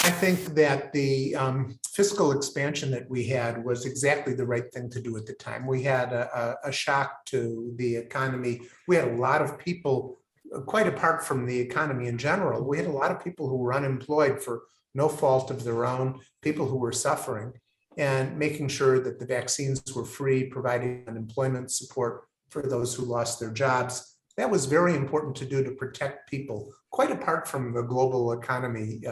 I think that the fiscal expansion that we had was exactly the right thing to do at the time. We had a shock to the economy. We had a lot of people, quite apart from the economy in general, we had a lot of people who were unemployed for no fault of their own, people who were suffering, and making sure that the vaccines were free, providing unemployment support for those who lost their jobs. That was very important to do to protect people, quite apart from the global economy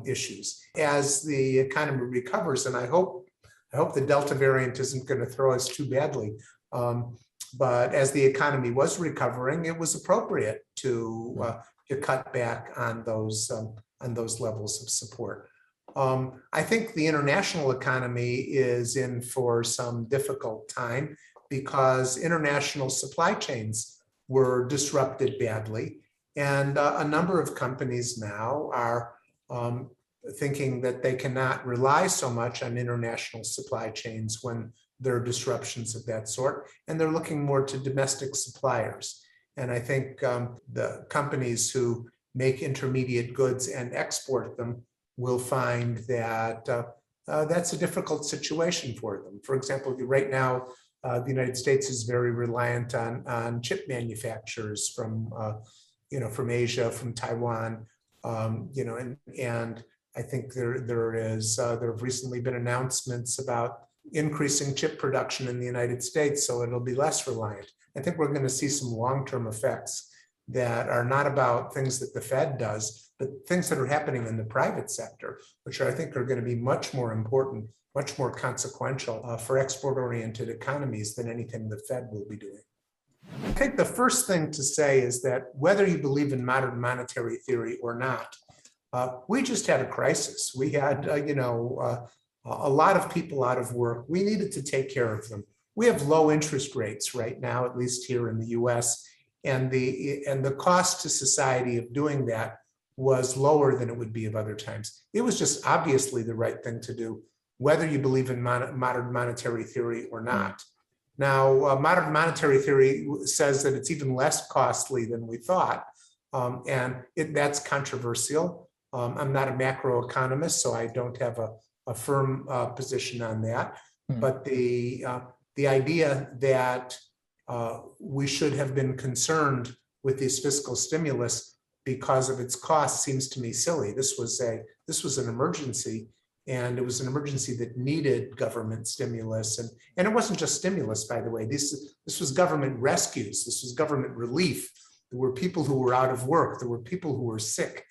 issues. As the economy recovers, and I hope the Delta variant isn't going to throw us too badly, but as the economy was recovering, it was appropriate to cut back on those levels of support. I think the international economy is in for some difficult time because international supply chains were disrupted badly, and a number of companies now are thinking that they cannot rely so much on international supply chains when there are disruptions of that sort, and they're looking more to domestic suppliers. And I think the companies who make intermediate goods and export them will find that that's a difficult situation for them. For example, right now, the United States is very reliant on chip manufacturers from Asia, from Taiwan, and I think there have recently been announcements about increasing chip production in the United States, so it'll be less reliant. I think we're going to see some long-term effects that are not about things that the Fed does, but things that are happening in the private sector, which I think are going to be much more important, much more consequential for export-oriented economies than anything the Fed will be doing. I think the first thing to say is that whether you believe in modern monetary theory or not, we just had a crisis. We had, a lot of people out of work. We needed to take care of them. We have low interest rates right now, at least here in the US, and the cost to society of doing that was lower than it would be of other times. It was just obviously the right thing to do, whether you believe in modern monetary theory or not. Now, modern monetary theory says that it's even less costly than we thought, and that's controversial. I'm not a macroeconomist, so I don't have a firm position on that. But the idea that we should have been concerned with this fiscal stimulus because of its cost seems to me silly. This was an emergency, and it was an emergency that needed government stimulus, and it wasn't just stimulus, by the way. This was government rescues. This was government relief. There were people who were out of work. There were people who were sick.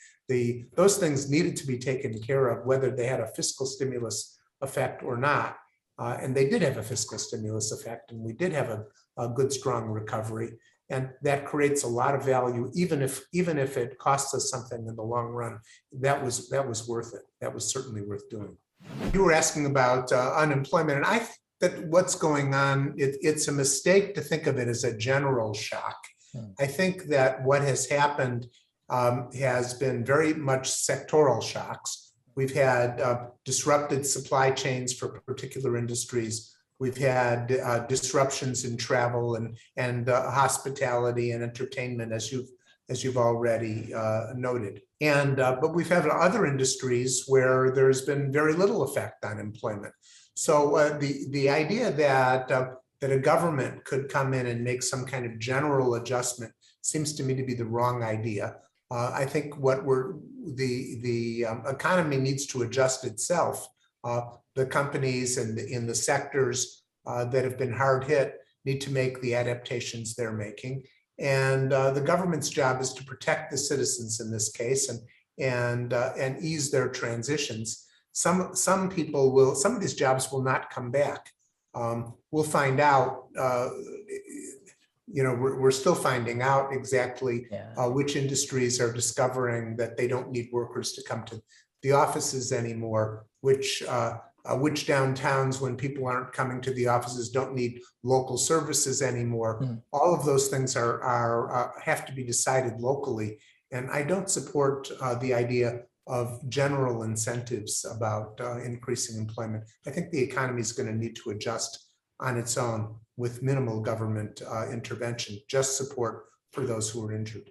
Those things needed to be taken care of, whether they had a fiscal stimulus effect or not. And they did have a fiscal stimulus effect, and we did have a good, strong recovery. And that creates a lot of value, even if it costs us something in the long run. That was worth it. That was certainly worth doing. You were asking about unemployment, and I think that what's going on, it's a mistake to think of it as a general shock. I think that what has happened has been very much sectoral shocks. We've had disrupted supply chains for particular industries. We've had disruptions in travel and hospitality and entertainment, as you've already noted. And but we've had other industries where there's been very little effect on employment. So the idea that a government could come in and make some kind of general adjustment seems to me to be the wrong idea. I think the economy needs to adjust itself. The companies and in the sectors that have been hard hit need to make the adaptations they're making, and the government's job is to protect the citizens in this case and ease their transitions. Some of these jobs will not come back. We'll find out. We're still finding out exactly which industries are discovering that they don't need workers to come to the offices anymore, which downtowns, when people aren't coming to the offices, don't need local services anymore. All of those things have to be decided locally. And I don't support the idea of general incentives about increasing employment. I think the economy is going to need to adjust on its own with minimal government intervention. Just support for those who were injured.